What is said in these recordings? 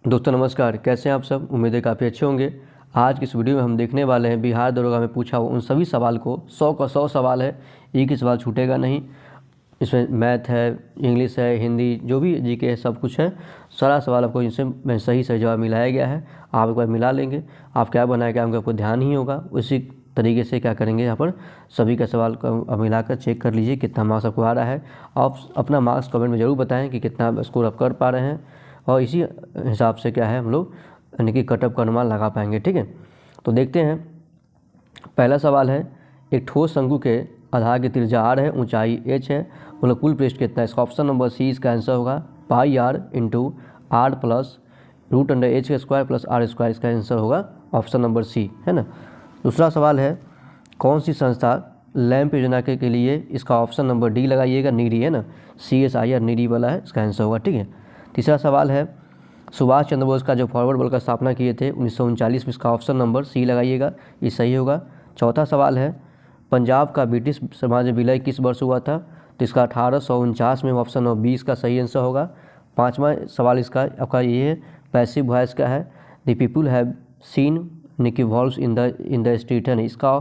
दोस्तों नमस्कार, कैसे हैं आप सब। उम्मीद है काफ़ी अच्छे होंगे। आज की इस वीडियो में हम देखने वाले हैं बिहार दरोगा में पूछा हुआ उन सभी सवाल को। 100 का 100 सवाल है, एक ही सवाल छूटेगा नहीं। इसमें मैथ है, इंग्लिश है, हिंदी, जो भी जीके है, सब कुछ है। सारा सवाल आपको इसमें सही जवाब मिलाया गया है। आप एक बार मिला लेंगे, आप क्या बनाएगा आपको ध्यान ही होगा। उसी तरीके से क्या करेंगे, यहाँ पर सभी का सवाल को मिलाकर चेक कर लीजिए कितना मार्क्स आपको आ रहा है। आप अपना मार्क्स कमेंट में ज़रूर बताएं कि कितना स्कोर आप कर पा रहे हैं, और इसी हिसाब से क्या है हम लोग यानी कि कटअप का अनुमान लगा पाएंगे। ठीक है, तो देखते हैं। पहला सवाल है, एक ठोस शंकु के आधार की त्रिज्या r है, ऊंचाई h है, मतलब कुल पृष्ठ कितना है। इसका ऑप्शन नंबर सी इसका आंसर होगा pi r into r plus root under h का स्क्वायर प्लस आर स्क्वायर। इसका आंसर होगा ऑप्शन नंबर सी, है ना। दूसरा सवाल है, कौन सी संस्था लैंप योजना के लिए, इसका ऑप्शन नंबर डी लगाइएगा, नीडी, है ना, CSIR नीडी वाला है, इसका आंसर होगा। ठीक है। तीसरा सवाल है, सुभाष चंद्र बोस का जो फॉरवर्ड बल का स्थापना किए थे 1939 में, इसका ऑप्शन नंबर सी लगाइएगा, ये सही होगा। चौथा सवाल है, पंजाब का ब्रिटिश समाज में विलय किस वर्ष हुआ था, तो इसका 1849 में, ऑप्शन नंबर 20 का सही आंसर होगा। पाँचवा सवाल इसका आपका ये है, पैसिव वॉइस का है, the people have seen Nicky walls in the street, है ना। इसका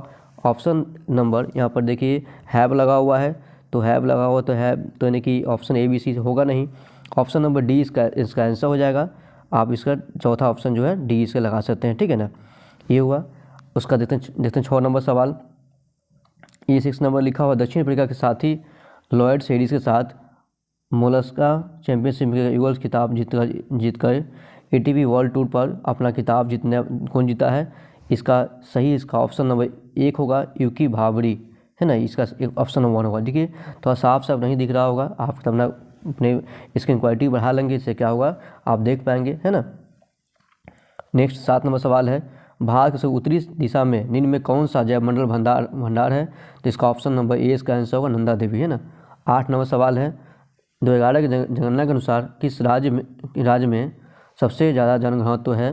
ऑप्शन नंबर यहाँ पर देखिए हैव लगा हुआ है, तो हैव लगा हुआ तो हैव, तो यानी कि ऑप्शन ABC होगा नहीं। ऑप्शन नंबर डी इसका आंसर हो जाएगा। आप इसका चौथा ऑप्शन जो है डी इसका लगा सकते हैं। ठीक है ना, ये हुआ। उसका देखते हैं 6 नंबर सवाल। ये 6 नंबर लिखा हुआ, दक्षिण अफ्रीका के साथी लॉयड सीरीज के साथ मोलस्का चैंपियनशिप के युगल खिताब जीतकर ATP वर्ल्ड टूर पर अपना खिताब कौन जीता है। इसका सही इसका ऑप्शन नंबर 1 होगा, यूकी भावरी, है ना। इसका ऑप्शन नंबर 1 होगा। देखिए थोड़ा साफ नहीं दिख रहा होगा, आप तब ना अपने स्क्रीन क्वालिटी बढ़ा लेंगे, इससे क्या होगा आप देख पाएंगे, है ना। नेक्स्ट 7 नंबर सवाल है, भारत के उत्तरी दिशा में निम्न में कौन सा जैवमंडल भंडार है, तो इसका ऑप्शन नंबर ए इसका आंसर होगा नंदा देवी, है ना। 8 नंबर सवाल है, 2011 की जनगणना के अनुसार किस राज्य में सबसे ज़्यादा जनघनत्व है,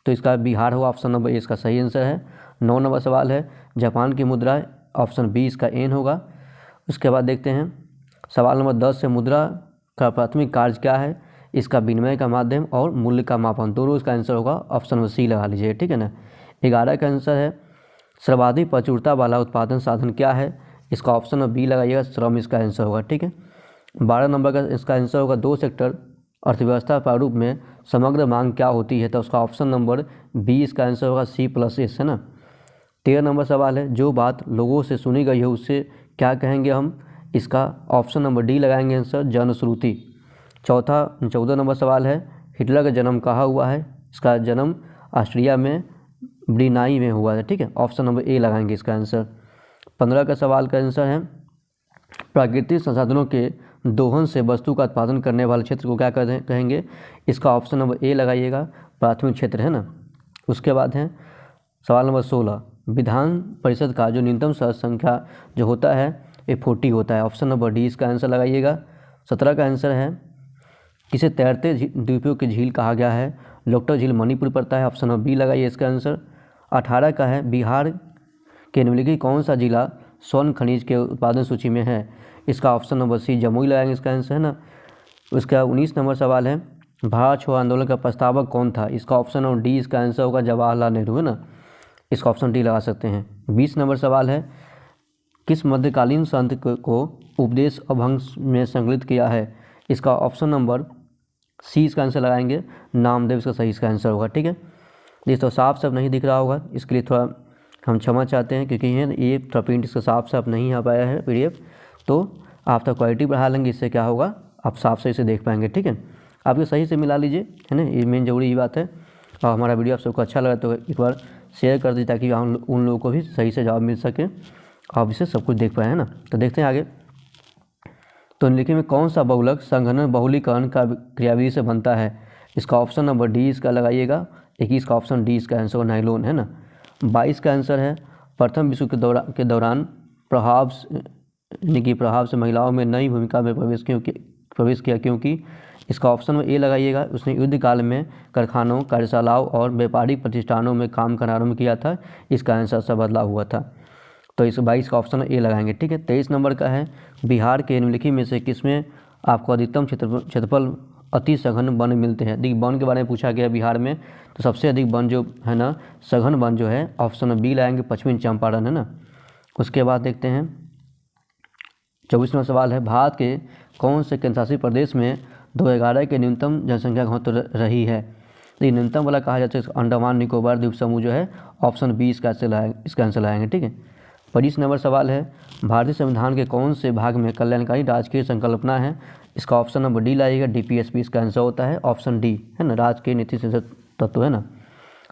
तो इसका बिहार होगा, ऑप्शन नंबर ए इसका सही आंसर है। 9 नंबर सवाल है, जापान की मुद्रा, ऑप्शन बी इसका एन होगा। उसके बाद देखते हैं सवाल नंबर 10 से, मुद्रा का प्राथमिक कार्य क्या है, इसका विनिमय का माध्यम और मूल्य का मापन, दोनों इसका आंसर होगा, ऑप्शन नंबर सी लगा लीजिए। ठीक है ना। 11 का आंसर है, सर्वाधिक प्रचुरता वाला उत्पादन साधन क्या है, इसका ऑप्शन नंबर बी लगाइएगा, श्रम इसका आंसर होगा। ठीक है। 12 नंबर का इसका आंसर होगा, 2 सेक्टर अर्थव्यवस्था प्रारूप में समग्र मांग क्या होती है, तो उसका ऑप्शन नंबर बी इसका आंसर होगा C+S, है ना। 13 नंबर सवाल है, जो बात लोगों से सुनी गई है उससे क्या कहेंगे हम, इसका ऑप्शन नंबर डी लगाएंगे आंसर, जनश्रुति। 14 नंबर सवाल है, हिटलर का जन्म कहाँ हुआ है, इसका जन्म ऑस्ट्रिया में ब्रिनाई में हुआ है। ठीक है, ऑप्शन नंबर ए लगाएंगे इसका आंसर। 15 का सवाल का आंसर है, प्राकृतिक संसाधनों के दोहन से वस्तु का उत्पादन करने वाले क्षेत्र को क्या कहेंगे, इसका ऑप्शन नंबर ए लगाइएगा, प्राथमिक क्षेत्र, है ना। उसके बाद है सवाल नंबर 16, विधान परिषद का जो न्यूनतम सदस्य संख्या जो होता है ये 40 होता है, ऑप्शन नंबर डी इसका आंसर लगाइएगा। 17 का आंसर है, किसे तैरते द्वीपों की झील कहा गया है, लोकटक झील मणिपुर पड़ता है, ऑप्शन नंबर बी लगाइए इसका आंसर। 18 का है, बिहार के निम्नलिखित कौन सा जिला स्वर्ण खनिज के उत्पादन सूची में है, इसका ऑप्शन नंबर सी जमुई लगाएंगे इसका आंसर, है ना। उसका 19 नंबर सवाल है, भारत छोड़ो आंदोलन का प्रस्तावक कौन था, इसका ऑप्शन नंबर डी इसका आंसर होगा, जवाहरलाल नेहरू, है ना। इसका ऑप्शन डी लगा सकते हैं। 20 नंबर सवाल है, किस मध्यकालीन संत को उपदेश अभंग में संकलित किया है, इसका ऑप्शन नंबर सी इसका आंसर लगाएंगे, नामदेव इसका सही इसका आंसर होगा। ठीक है, दोस्तों साफ नहीं दिख रहा होगा, इसके लिए थोड़ा हम क्षमा चाहते हैं, क्योंकि ये थोड़ा प्रिंट इसका साफ नहीं आ पाया है PDF, तो आप तो क्वालिटी बढ़ा लेंगे, इससे क्या होगा आप साफ सही से देख पाएंगे। ठीक है, आप ये सही से मिला लीजिए, है ना, ये मेन जरूरी ही बात है। और हमारा वीडियो आप सबको अच्छा लगा तो एक बार शेयर कर दीजिए, ताकि उन लोगों को भी सही से जवाब मिल सके, आप इसे सब कुछ देख पाए, है ना। तो देखते हैं आगे। तो निम्नलिखित में कौन सा बहुलक संघनन बहुलीकरण का क्रियाविधि से बनता है, इसका ऑप्शन नंबर डी इसका लगाइएगा। 21 का ऑप्शन डी इसका आंसर नाइलोन, है ना। 22 का आंसर है, प्रथम विश्व के दौरान प्रभाव से महिलाओं में नई भूमिका में प्रवेश किया क्योंकि, इसका ऑप्शन में ए लगाइएगा, उसने युद्ध काल में कारखानों, कार्यशालाओं और व्यापारिक प्रतिष्ठानों में काम करना आरम्भ किया था, इसका आंसर से बदलाव हुआ था, तो इस 22 का ऑप्शन ए लगाएंगे। ठीक है, 23 नंबर का है, बिहार के निम्नलिखित में से किसमें आपको अधिकतम क्षेत्रफल अति सघन वन मिलते हैं। देखिए वन के बारे में पूछा गया बिहार में, तो सबसे अधिक वन जो है ना सघन वन जो है ऑप्शन बी लाएंगे, पश्चिमी चंपारण है ना। उसके बाद देखते हैं 24वां सवाल है, भारत के कौन से केंद्रशासित प्रदेश में 2011 के न्यूनतम जनसंख्या घनत्व रही है। तो न्यूनतम वाला कहा जाता है अंडमान निकोबार द्वीप समूह जो है, ऑप्शन बी इसका आंसर लाएंगे। ठीक है। 25 नंबर सवाल है, भारतीय संविधान के कौन से भाग में कल्याणकारी राजकीय संकल्पना है। इसका ऑप्शन नंबर डी लाइएगा, DPSP इसका आंसर होता है, ऑप्शन डी है ना, राजकीय नीति संसद तत्व है ना।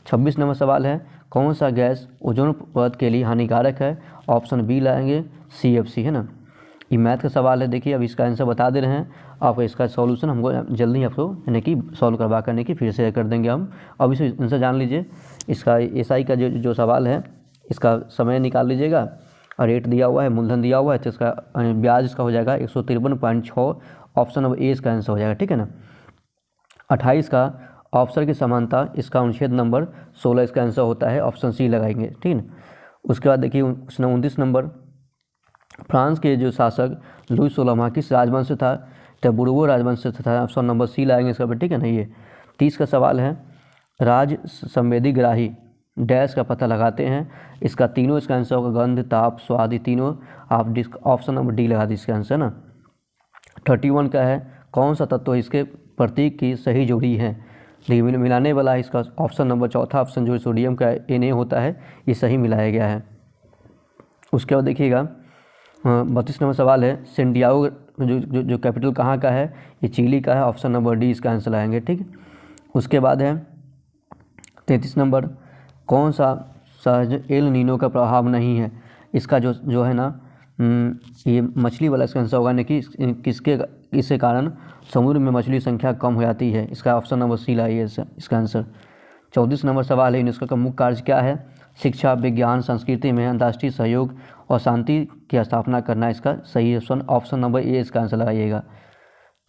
26 नंबर सवाल है, कौन सा गैस ओजोन परत के लिए हानिकारक है। ऑप्शन बी लाएंगे, CFC है ना। ये मैथ का सवाल है। देखिए अब इसका आंसर बता दे रहे हैं, आप इसका सॉल्यूशन हमको जल्दी आपको यानी कि सॉल्व करवा करने की फिर से कर देंगे हम। अब इसे आंसर जान लीजिए। इसका SI का जो सवाल है इसका समय निकाल लीजिएगा, और रेट दिया हुआ है, मूलधन दिया हुआ है, तो इसका ब्याज इसका हो जाएगा 153.6, ऑप्शन नंबर ए इसका आंसर हो जाएगा। ठीक है ना। 28 का अवसर की समानता, इसका अनुच्छेद नंबर 16 इसका आंसर होता है, ऑप्शन सी लगाएंगे। ठीक है। उसके बाद देखिए 29 नंबर, फ्रांस के जो शासक लुई 16वां किस राजवंश से था। तो बुर्बो राजवंश से था, ऑप्शन नंबर सी लाएंगे इसका पर। ठीक है ना। ये 30 का सवाल है, राज संवेदी ग्राही डैश का पता लगाते हैं। इसका तीनों इसका आंसर होगा, गंध, ताप, स्वाद, तीनों आप ऑप्शन नंबर डी लगा दी इसका आंसर ना। 31 का है, कौन सा तत्व इसके प्रतीक की सही जोड़ी है। देखिए मिलाने वाला है, इसका ऑप्शन नंबर चौथा ऑप्शन जो सोडियम का Na होता है, ये सही मिलाया गया है। उसके बाद देखिएगा 32 नंबर सवाल है, सेंटियागो जो कैपिटल कहाँ का है। ये चिली का है, ऑप्शन नंबर डी इसका आंसर लाएंगे। ठीक है। उसके बाद है 33 नंबर, कौन सा सहज एल नीनो का प्रभाव नहीं है। इसका जो है ना ये मछली वाला इसका आंसर होगा, यानी कि किसके कारण समुद्र में मछली संख्या कम हो जाती है। इसका ऑप्शन नंबर सी लाइए इसका आंसर। 34 नंबर सवाल है, यूनेस्को का मुख्य कार्य क्या है। शिक्षा, विज्ञान, संस्कृति में अंतर्राष्ट्रीय सहयोग और शांति की स्थापना करना इसका सही ऑप्शन नंबर ए इसका आंसर लगाइएगा।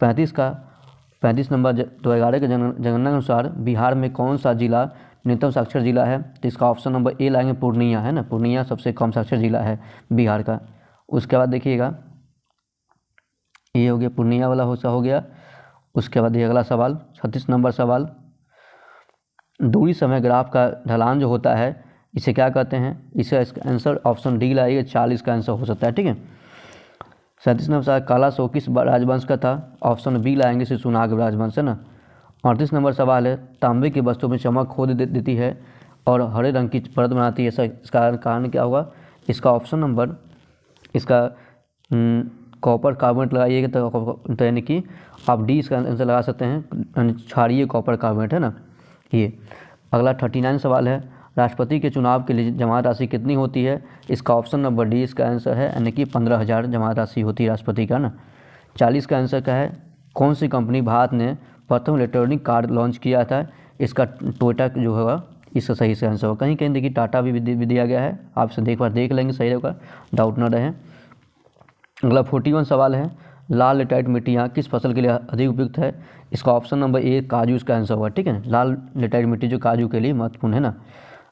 35 नंबर 2011 के जनगणना के अनुसार बिहार में कौन सा जिला न्यूनतम साक्षर जिला है। तो इसका ऑप्शन नंबर ए लाएंगे, पूर्णिया है ना। पूर्णिया सबसे कम साक्षर जिला है बिहार का। उसके बाद देखिएगा ये हो गया पूर्णिया वाला हो गया। उसके बाद ये अगला सवाल 36 नंबर सवाल, दूरी समय ग्राफ का ढलान जो होता है इसे क्या कहते हैं। इसका आंसर ऑप्शन डी लाइए, 40 का आंसर हो सकता है। ठीक है। 37 नंबर सवाल, काला शोक किस राजवंश का था। ऑप्शन बी लाएंगे, शिशुनाग राजवंश है ना। 38 नंबर सवाल है, तांबे की वस्तु में चमक खो देती है और हरे रंग की परत बनाती है, इसका कारण क्या होगा। इसका ऑप्शन नंबर इसका कॉपर कार्बोनेट लगाइएगा, तो यानी कि आप डी इसका आंसर लगा सकते हैं, क्षारीय कॉपर कार्बोनेट है ना ये। अगला 39 सवाल है, राष्ट्रपति के चुनाव के लिए जमा राशि कितनी होती है। इसका ऑप्शन नंबर डी इसका आंसर है, यानी कि 15,000 जमा राशि होती है राष्ट्रपति का ना। 40 का आंसर क्या है, कौन सी कंपनी भारत ने प्रथम इलेक्ट्रॉनिक कार्ड लॉन्च किया था। इसका टोयोटा जो होगा इसका सही से आंसर होगा। कहीं देखिए टाटा भी दिया गया है, आप इसे देख लेंगे, सही होगा, डाउट ना रहे। अगला 41 सवाल है, लाल लेटराइट मिट्टियाँ किस फसल के लिए अधिक उपयुक्त है। इसका ऑप्शन नंबर ए काजू इसका आंसर होगा। ठीक है। लाल लेटराइट मिट्टी जो काजू के लिए महत्वपूर्ण है ना।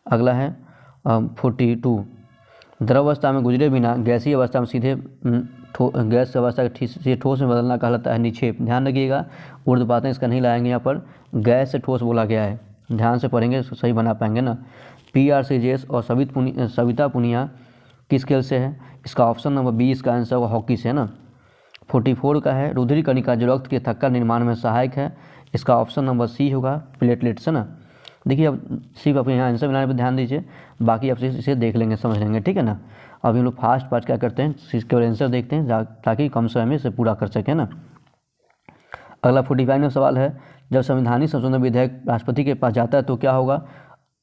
अगला है 42, द्रव अवस्था में गुजरे बिना गैसीय अवस्था में सीधे गैस अवस्था से ठोस में बदलना कहलाता है निक्षेप। ध्यान रखिएगा, उर्ध्वपातन इसका नहीं लाएंगे, यहाँ पर गैस से ठोस बोला गया है, ध्यान से पढ़ेंगे सही बना पाएंगे ना। PRCJS और सविता पुनिया किस खेल से है। इसका ऑप्शन नंबर बी इसका आंसर होगा, हॉकी से है ना। 44 का है, रुधिर कणिका जो रक्त के थक्का निर्माण में सहायक है। इसका ऑप्शन नंबर सी होगा, प्लेटलेट्स है ना। देखिए अब सिर्फ आप यहाँ आंसर मिलाने पर ध्यान दीजिए, बाकी आप इसे देख लेंगे, समझ लेंगे। ठीक है ना। अब हम लोग फास्ट पार्ट क्या करते हैं, केवल आंसर देखते हैं ताकि कम समय में इसे पूरा कर सकें ना। अगला 45वां सवाल है, जब संवैधानिक संशोधन विधेयक राष्ट्रपति के पास जाता है तो क्या होगा।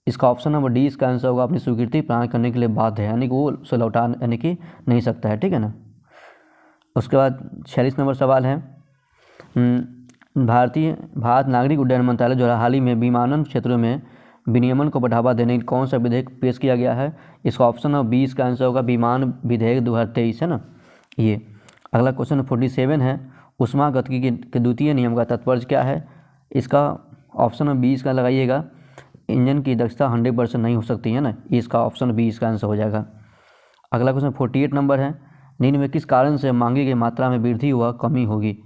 इसका ऑप्शन नंबर डी इसका आंसर होगा, अपनी स्वीकृति प्रदान करने के लिए बाध्य है, यानी कि वो उसे लौटा यानी कि नहीं सकता है। ठीक है ना। उसके बाद 46 नंबर सवाल है, भारत नागरिक उड्डयन मंत्रालय द्वारा हाल ही में विमानन क्षेत्रों में विनियमन को बढ़ावा देने के लिए कौन सा विधेयक पेश किया गया है। इसका ऑप्शन नंबर बी इसका आंसर होगा, विमान विधेयक 2023 है ना ये। अगला क्वेश्चन 47 है, ऊष्मागतिकी के द्वितीय नियम का तात्पर्य क्या है। इसका ऑप्शन नंबर बी इसका लगाइएगा, इंजन की दक्षता 100% नहीं हो सकती है ना, इसका ऑप्शन बी इसका आंसर हो जाएगा। अगला क्वेश्चन 48 नंबर है, निम्न में किस कारण से मांगे की मात्रा में वृद्धि हुआ कमी होगी।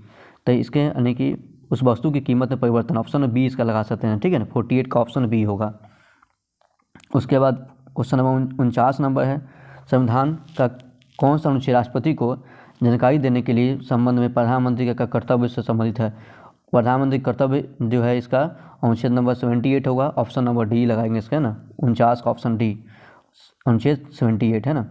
तो इसके यानी कि उस वस्तु की कीमत में परिवर्तन, ऑप्शन बी इसका लगा सकते हैं, ठीक है ना, 48 का ऑप्शन बी होगा। उसके बाद क्वेश्चन नंबर 49 नंबर है, संविधान का कौन सा अनुच्छेद राष्ट्रपति को जानकारी देने के लिए संबंध में प्रधानमंत्री का कर्तव्य से संबंधित है? प्रधानमंत्री कर्तव्य जो है इसका अनुच्छेद नंबर 78 होगा, ऑप्शन नंबर डी लगाएंगे इसका, है ना, 49 का ऑप्शन डी, अनुच्छेद 78 है ना।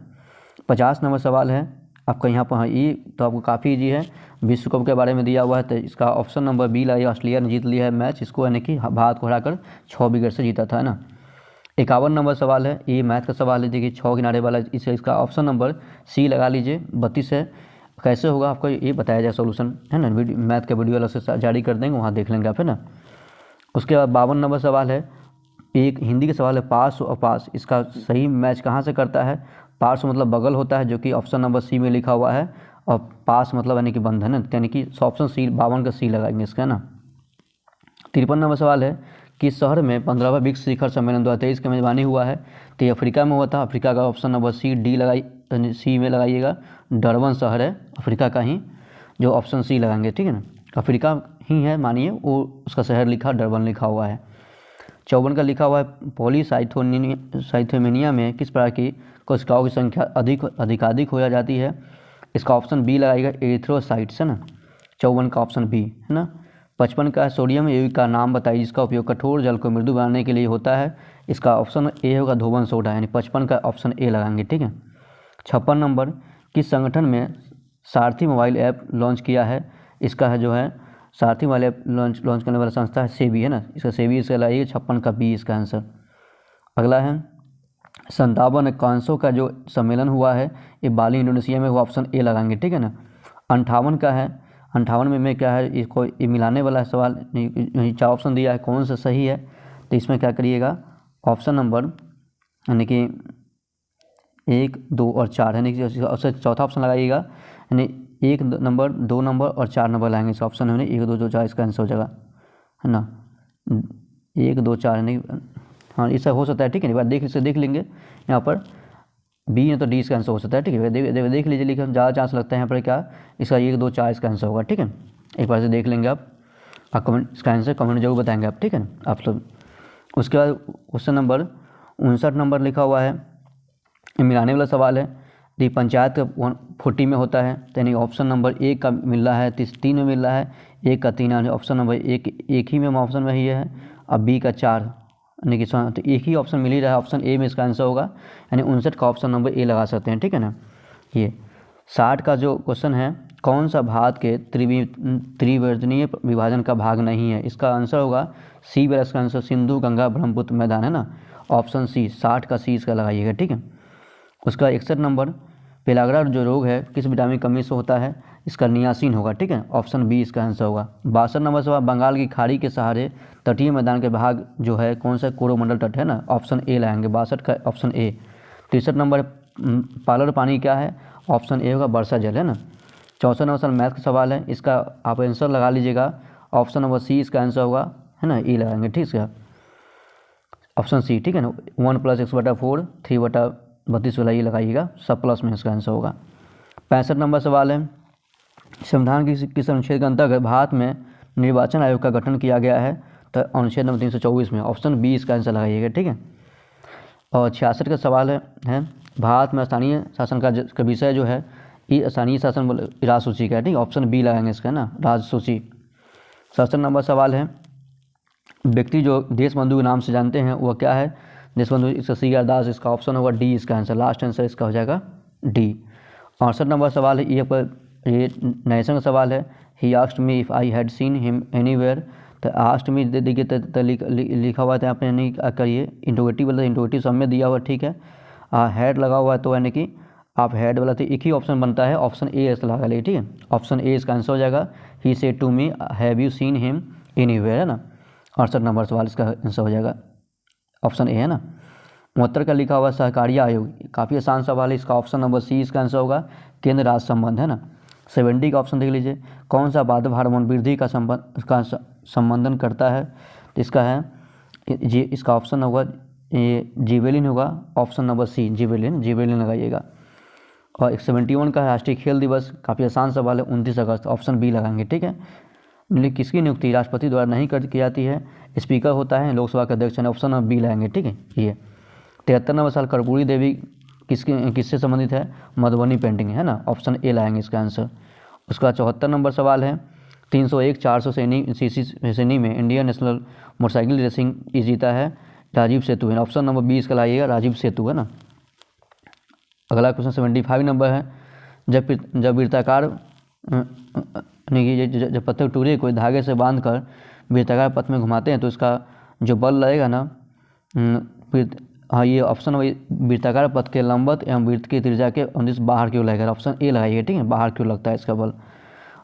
50 नंबर सवाल है आपका यहाँ पर, ये तो आपको काफ़ी ईजी है, विश्व कप के बारे में दिया हुआ है, तो इसका ऑप्शन नंबर बी लगाइए। ऑस्ट्रेलिया ने जीत लिया है मैच, इसको यानी कि भारत को हराकर 6 विकेट से जीता था, है ना। 51 नंबर सवाल है, ये मैथ का सवाल है, देखिए 6 किनारे वाला, इसे इसका ऑप्शन नंबर सी लगा लीजिए। 32 है, कैसे होगा आपको ये बताया जाए सोल्यूशन, है ना, मैथ का वीडियो अलग से जारी कर देंगे, वहाँ देख लेंगे आप, है ना। उसके बाद 52 नंबर सवाल है, एक हिंदी के सवाल है, पार्श्व और पास, इसका सही मैच कहाँ से करता है? पार्श्व मतलब बगल होता है, जो कि ऑप्शन नंबर सी में लिखा हुआ है, और पास मतलब यानी कि बंध, है ना, यानी कि ऑप्शन सी 52 का सी लगाएंगे इसका, है ना। 53 नंबर सवाल है, किस शहर में 15वां ब्रिक्स शिखर सम्मेलन 2023 की मेजबानी हुआ है? तो ये अफ्रीका में हुआ था, अफ्रीका का ऑप्शन नंबर सी डी लगाई, सी में लगाइएगा, डरबन शहर है अफ्रीका का ही, जो ऑप्शन सी लगाएंगे, ठीक है ना, अफ्रीका ही है मानिए, वो उसका शहर लिखा डरबन लिखा हुआ है। 54 का लिखा हुआ है, पॉलीसाइथेमेनिया में किस प्रकार की कोशिकाओं की संख्या अधिकाधिक हो जाती है? इसका ऑप्शन बी लगाइएगा, एरिथ्रोसाइट्स, है ना, 54 का ऑप्शन बी, है ना। 55 का सोडियम यौगिक का नाम बताइए जिसका उपयोग कठोर जल को मृदु बनाने के लिए होता है? इसका ऑप्शन ए होगा, धोबन सोडा, यानी 55 का ऑप्शन ए लगाएंगे, ठीक है। 56 नंबर, किस संगठन में सारथी मोबाइल ऐप लॉन्च किया है? इसका है जो है सारथी मोबाइल ऐप लॉन्च करने वाला संस्था है सेबी, है ना, इसका सेबी इसका लगाइए, 56 का बी इसका आंसर। अगला है 57 कांसो का जो सम्मेलन हुआ है ये बाली इंडोनेशिया में हुआ, ऑप्शन ए लगाएंगे, ठीक है ना। 58 का है, 58 में क्या है, इसको ये मिलाने वाला सवाल, नहीं 4 ऑप्शन दिया है, कौन सा सही है? तो इसमें क्या करिएगा, ऑप्शन नंबर यानी कि 1, 2 और 4 यानी कि चौथा ऑप्शन लगाइएगा, यानी 1 नंबर, 2 नंबर और 4 नंबर लाएंगे इस ऑप्शन में, 1, 2, 4 इसका आंसर हो जाएगा, है ना, 1, 2, 4 यानी, हाँ ये सब हो सकता है, ठीक है, एक बार देख लेंगे यहाँ पर, बी है तो डी इसका आंसर हो सकता है, ठीक है, देख लीजिए, लेकिन ज़्यादा चांस लगता है यहाँ पर क्या, इसका 1, 2, 4 इसका आंसर होगा, ठीक है, एक बार से देख लेंगे आप कमेंट, इसका आंसर कमेंट जरूर बताएंगे आप, ठीक है आप सब। उसके बाद क्वेश्चन नंबर 59 नंबर लिखा हुआ है, मिलाने वाला सवाल है, दी पंचायत का 140 में होता है, यानी ऑप्शन नंबर 1 का मिल रहा है, 3 में मिल रहा है, 1 का 3, ऑप्शन नंबर 1 ही में ऑप्शन में ही है, अब बी का 4 यानी कि तो एक ही ऑप्शन मिल ही रहा है, ऑप्शन ए में इसका आंसर होगा, यानी 59 का ऑप्शन नंबर ए लगा सकते हैं, ठीक है ना। ये 60 का जो क्वेश्चन है, कौन सा भारत के त्रिवर्णीय विभाजन का भाग नहीं है? इसका आंसर होगा सी वाला, इसका आंसर सिंधु गंगा ब्रह्मपुत्र मैदान, है ना, ऑप्शन सी, 60 का सी इसका लगाइएगा, ठीक है। उसका 61 नंबर, पेलाग्रा जो रोग है किस विटामिन की कमी से होता है? इसका नियासिन होगा, ठीक है, ऑप्शन बी इसका आंसर होगा। 62 नंबर सवाल, बंगाल की खाड़ी के सहारे तटीय मैदान के भाग जो है कौन सा कोरोमंडल तट है ना, ऑप्शन ए लाएंगे, 62 का ऑप्शन ए। 63 नंबर, पालर पानी क्या है? ऑप्शन ए होगा वर्षा जल, है ना। 64 नंबर मैथ का सवाल है, इसका आप आंसर लगा लीजिएगा, ऑप्शन नंबर सी इसका आंसर होगा, है ना, ई लगाएंगे, ठीक है, ऑप्शन सी, ठीक है ना। 1 + x/4, 3/32 वाला ये लगाइएगा, सब प्लस में इसका आंसर होगा। 65 नंबर सवाल है, संविधान की किस अनुच्छेद के अंतर्गत भारत में निर्वाचन आयोग का गठन किया गया है? तो अनुच्छेद नंबर 324 में, ऑप्शन बी इसका आंसर लगाइएगा, ठीक है। और 66 का सवाल है भारत में स्थानीय शासन का विषय जो है ये स्थानीय शासन राजसूची का है, ठीक है, ऑप्शन बी लगाएंगे इसका, है ना, राजसूची। 67 नंबर सवाल है, व्यक्ति जो देशबंधु के नाम से जानते हैं वह क्या है? देशबंधु, इसका CR दास, इसका ऑप्शन होगा डी इसका आंसर, लास्ट आंसर इसका हो जाएगा डी। 68 नंबर सवाल है, ये नेशन का सवाल है, he asked me if I had seen him anywhere, तो आस्क्ड मी देखिए तो लिखा हुआ था यहाँ पे, यानी करिए इंटरोगेटिव वाला, इंटरोगेटिव सब में दिया हुआ, ठीक है, हैड लगा हुआ है तो यानी कि आप हैड वाला तो एक ही ऑप्शन बनता है, ऑप्शन ए इसका लगा लीजिए, ठीक है, ऑप्शन ए इसका आंसर हो जाएगा, he said to me have you seen him anywhere, है ना। 68 नंबर सवाल इसका आंसर हो जाएगा ऑप्शन ए, है ना। 69 का लिखा हुआ सहकारी आयोग, काफ़ी आसान सवाल है, इसका ऑप्शन नंबर सी इसका आंसर होगा, केंद्र राज्य संबंध, है ना। 70 का ऑप्शन देख लीजिए, कौन सा बाधक हार्मोन वृद्धि का संबंधन करता है? तो इसका है जी, इसका ऑप्शन होगा ये जिबेलिन होगा, ऑप्शन नंबर सी जिबेलिन लगाइएगा। और 71 का राष्ट्रीय खेल दिवस, काफ़ी आसान सवाल है, 29 अगस्त, ऑप्शन बी लगाएंगे, ठीक है। निम्नलिखित किसकी नियुक्ति राष्ट्रपति द्वारा नहीं कर की जाती है? स्पीकर होता है, लोकसभा के अध्यक्ष। ऑप्शन नंबर बी लाएंगे, ठीक है। ये 73 नंबर सवाल, कर्पूरी देवी किससे संबंधित है? मधुबनी पेंटिंग, है ना। ऑप्शन ए लाएंगे इसका आंसर। उसका 74 नंबर सवाल है, 301 400 श्रेणी में इंडियन नेशनल मोटरसाइकिल रेसिंग जीता है राजीव सेतु है। ऑप्शन नंबर 20 का लाइएगा, राजीव सेतु, है ना। अगला क्वेश्चन 75 नंबर है, जब वृत्ताकार जब पत्थर टूरे को धागे से बांधकर वृत्ताकार पथ में घुमाते हैं तो इसका जो बल लगेगा ना, हाँ ये ऑप्शन वृत्ताकार पथ के लंबवत एवं वृत्त की त्रिज्या के अनुदिश बाहर की ओर लगेगा। ऑप्शन ए लगाइए, ठीक है, बाहर की ओर लगता है इसका बल।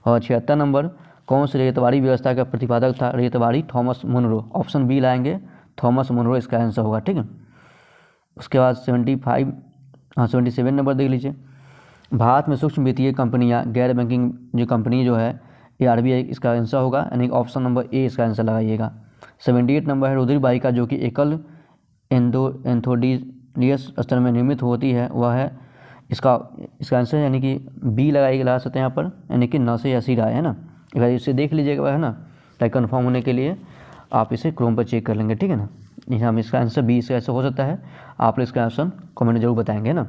और 76 नंबर, कौन से रेतवाड़ी व्यवस्था का प्रतिपादक था? Ryotwari, Thomas Munro. Option B लाएंगे, थॉमस मुनरो इसका आंसर होगा, ठीक है। उसके बाद 77 नंबर देख लीजिए, भारत में सूक्ष्म वित्तीय कंपनियां, गैर बैंकिंग जो कंपनी जो है ये आरबीआई इसका आंसर होगा, यानी ऑप्शन नंबर ए इसका आंसर लगाइएगा। 78 नंबर है, रुधिर वाहिका जो कि एकल एंथोडीलियस स्तर में निर्मित होती है वह है, इसका आंसर यानी कि बी लगा सकते हैं यहाँ पर, यानी कि न से या सी रहा है ना। एक बार इसे देख लीजिएगा, है ना, ताकि कन्फर्म होने के लिए आप इसे क्रोम पर चेक कर लेंगे, ठीक है ना। यहाँ हम इसका आंसर बी से ऐसे हो सकता है, आप इसका आंसर कमेंट में जरूर बताएंगे ना।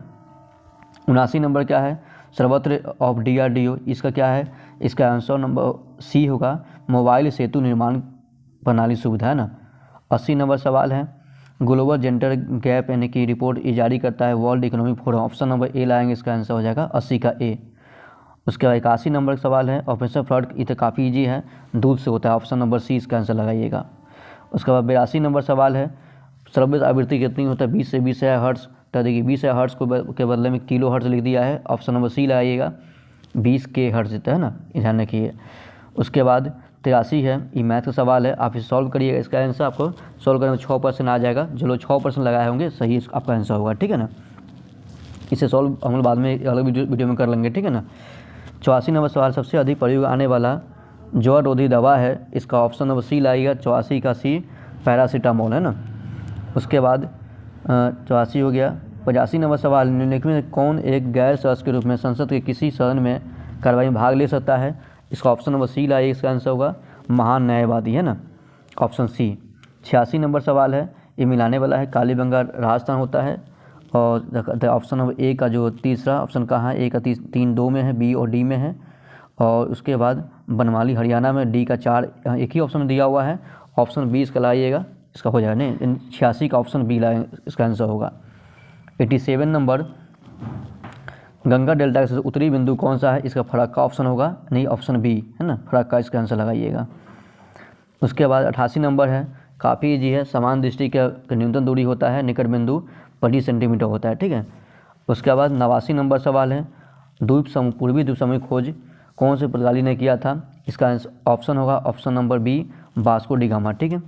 79 नंबर क्या है? सर्वत्र ऑफ DRDO, इसका क्या है? इसका आंसर नंबर सी होगा, मोबाइल सेतु निर्माण प्रणाली सुविधा, है ना। 80 नंबर सवाल है, ग्लोबल जेंडर गैप यानी कि रिपोर्ट जारी करता है world economic forum. Option number A लाएंगे, इसका आंसर हो जाएगा 80 का ए। उसके बाद 81 नंबर का सवाल है, ऑपरेशन फ्लड ये तो काफ़ी ईजी है, दूध से होता है। ऑप्शन नंबर सी इसका आंसर लगाइएगा। उसके बाद 82 नंबर सवाल है, श्रव्य आवृत्ति कितनी होता है? 20 से 20,000 हर्ट्ज। तो देखिए 20,000 हर्ट्ज के बदले में किलो हर्ट्ज लिख दिया है। ऑप्शन नंबर सी लगाइएगा, 20 के हर्ट्ज देता है ना, ध्यान रखिए। उसके बाद 83 है, ये मैथ का सवाल है, आप इसे सॉल्व करिएगा। इसका आंसर आपको सॉल्व करने में 6% आ जाएगा। जो लोग 6% लगाए होंगे सही आपका आंसर होगा, ठीक है ना। इसे सॉल्व हम लोग बाद में अलग वीडियो में कर लेंगे, ठीक है ना। 84 नंबर सवाल, सबसे अधिक प्रयोग आने वाला ज्वर रोधी दवा है? इसका ऑप्शन नंबर सी लाइएगा, 84 का सी, पैरासीटामोल, है ना। उसके बाद 84 हो गया। 85 नंबर सवाल, निम्नलिखित में कौन एक गैर सदस्य के रूप में संसद के किसी सदन में कार्रवाई में भाग ले सकता है? इसका ऑप्शन नंबर सी लाइए, इसका आंसर होगा महान न्यायवादी, है ना, ऑप्शन सी। 86 नंबर सवाल है, ये मिलाने वाला है, कालीबंगा राजस्थान होता है। और ऑप्शन नंबर ए का जो तीसरा ऑप्शन कहाँ है? ए का 3 2 में है, बी और डी में है। और उसके बाद बनमाली हरियाणा में, डी का 4 एक ही ऑप्शन में दिया हुआ है। ऑप्शन बी इसका लाइएगा, इसका हो जाएगा नहीं, 86 का ऑप्शन बी लाए, इसका आंसर होगा। 87 नंबर, गंगा डेल्टा का उत्तरी बिंदु कौन सा है? इसका फराक्का ऑप्शन होगा, नहीं ऑप्शन बी, है ना, फराक्का इसका आंसर लगाइएगा। उसके बाद 88 नंबर है, काफ़ी ईजी है, समान दृष्टि का न्यूनतम दूरी होता है, निकट बिंदु 25 सेंटीमीटर होता है, ठीक है। उसके बाद 89 नंबर सवाल है, पूर्वी द्वीप समूह खोज कौन से पुर्तगाली ने किया था? इसका ऑप्शन होगा option number B, Vasco da Gama, ठीक है।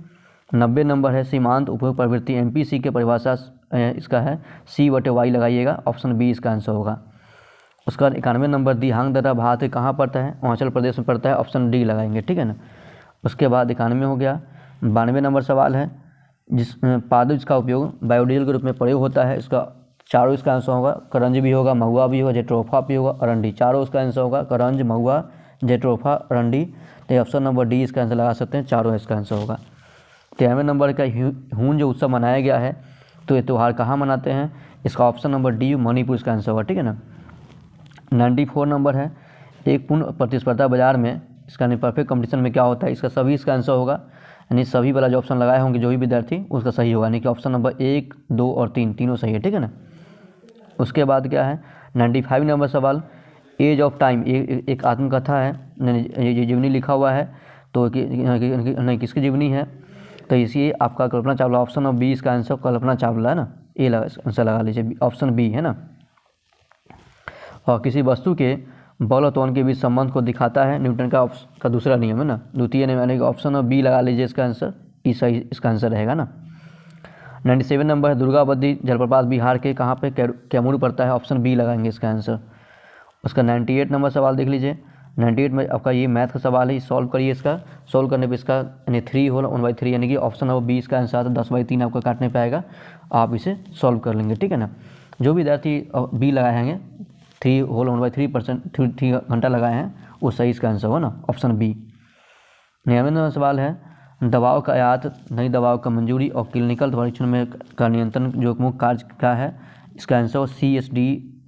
90 नंबर है, सीमांत उपयोग प्रवृत्ति MPC के परिभाषा इसका है C/Y लगाइएगा, ऑप्शन बी इसका आंसर होगा। उसका 91 नंबर, दिहांग दर्रा भारत के कहाँ पड़ता है? अरुणाचल प्रदेश में पड़ता है, ऑप्शन डी लगाएंगे, ठीक है ना। उसके बाद 91 हो गया। 92 नंबर सवाल है, जिस पादुज का उपयोग बायोडीजल के रूप में प्रयोग होता है, इसका चारों इसका आंसर होगा, करंज भी होगा, महुआ भी होगा, जेट्रोफा भी होगा, अरंडी, चारों इसका आंसर होगा, करंज, महुआ, जेट्रोफा, अरंडी। तो ऑप्शन नंबर डी इसका आंसर लगा सकते हैं, चारों इसका आंसर होगा। 93 नंबर का हून जो उत्सव मनाया गया है, तो ये त्यौहार कहाँ मनाते हैं? इसका ऑप्शन नंबर डी, मणिपुर इसका आंसर होगा, ठीक है ना। 94 नंबर है, एक पूर्ण प्रतिस्पर्धा बाजार में, इसका परफेक्ट कंपटीशन में क्या होता है? इसका सभी इसका आंसर होगा, यानी सभी वाला जो ऑप्शन लगाए होंगे जो भी विद्यार्थी उसका सही होगा, यानी कि ऑप्शन नंबर 1, 2 और 3 तीनों सही है, ठीक है ना। उसके बाद क्या है 95 नंबर सवाल, एज ऑफ टाइम एक आत्मकथा है, ये जीवनी लिखा हुआ है, तो नहीं किसकी जीवनी है? तो इसी आपका Kalpana Chawla, option number B इसका आंसर कल्पना चावला, है ना, ए आंसर लगा लीजिए, ऑप्शन बी, है ना। और किसी वस्तु के बल और त्वरण के बीच संबंध को दिखाता है न्यूटन का दूसरा नियम, है ना, द्वितीय नियम, यानी कि ऑप्शन नंबर बी लगा लीजिए, इसका आंसर ई सही इसका आंसर रहेगा ना। 97 नंबर है, दुर्गावती जलप्रपात बिहार के कहाँ पे? कैमूर पड़ता है, ऑप्शन बी लगाएंगे इसका आंसर। उसका 98 नंबर सवाल देख लीजिए। 98 में आपका ये मैथ का सवाल है, सॉल्व करिए। इसका सॉल्व करने पे इसका यानी 3 होल 1/3 यानी कि ऑप्शन नंबर बी इसका आंसर आता है, 10/3 आपका काटने पे आएगा, आप इसे सॉल्व कर लेंगे, ठीक है ना। जो विद्यार्थी बी लगाए हैं 3 होल 1/3% 3 घंटा लगाए हैं वो सही इसका आंसर होगा ना, ऑप्शन बी। 99वां सवाल है दवाओं का आयात, नई दवाओं का मंजूरी और क्लिनिकल परीक्षण में का नियंत्रण जो मुख्य कार्य क्या है। इसका आंसर हो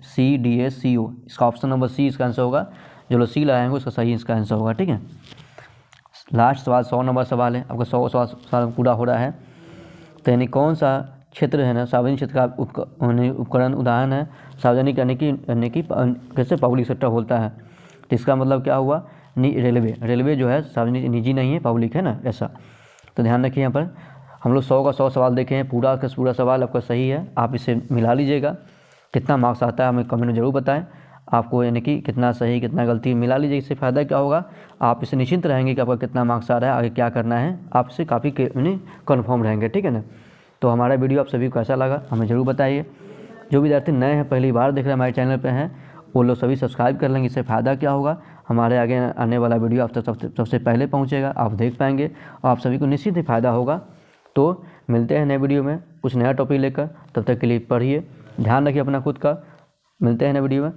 CSDCO। इसका ऑप्शन नंबर सी इसका आंसर होगा। जो लोग सी लगाएंगे उसका सही इसका आंसर होगा। ठीक है, लास्ट सवाल 100 नंबर सवाल है। आपका 100 सवाल पूरा हो रहा है। तो यानी कौन सा क्षेत्र है ना सार्वजनिक क्षेत्र का उपकरण उदाहरण है सार्वजनिक यानी कि कैसे पब्लिक सेक्टर बोलता है। तो इसका मतलब क्या हुआ, रेलवे जो है सार्वजनिक, निजी नहीं है, पब्लिक है ना, ऐसा। तो ध्यान रखिए, यहाँ पर हम लोग 100 का 100 सवाल देखे हैं। पूरा का पूरा सवाल आपका सही है। आप इसे मिला लीजिएगा, कितना मार्क्स आता है हमें कमेंट में जरूर बताएं। आपको यानी कि कितना सही कितना गलती मिला लीजिए। इससे फ़ायदा क्या होगा, आप इससे निश्चिंत रहेंगे कि आपका कितना मार्क्स आ रहा है, आगे क्या करना है, आपसे काफ़ी कन्फर्म रहेंगे। ठीक है ना। तो हमारा वीडियो आप सभी को कैसा लगा हमें ज़रूर बताइए। जो विद्यार्थी नए हैं, पहली बार देख रहे हैं हमारे चैनल पे हैं, वो लोग सभी सब्सक्राइब कर लेंगे। इससे फ़ायदा क्या होगा, हमारे आगे आने वाला वीडियो आप तक सबसे पहले पहुंचेगा, आप देख पाएंगे और आप सभी को निश्चित ही फ़ायदा होगा। तो मिलते हैं नए वीडियो में कुछ नया टॉपिक लेकर। तब तक के लिए पढ़िए, ध्यान रखिए अपना खुद का। मिलते हैं नए वीडियो में।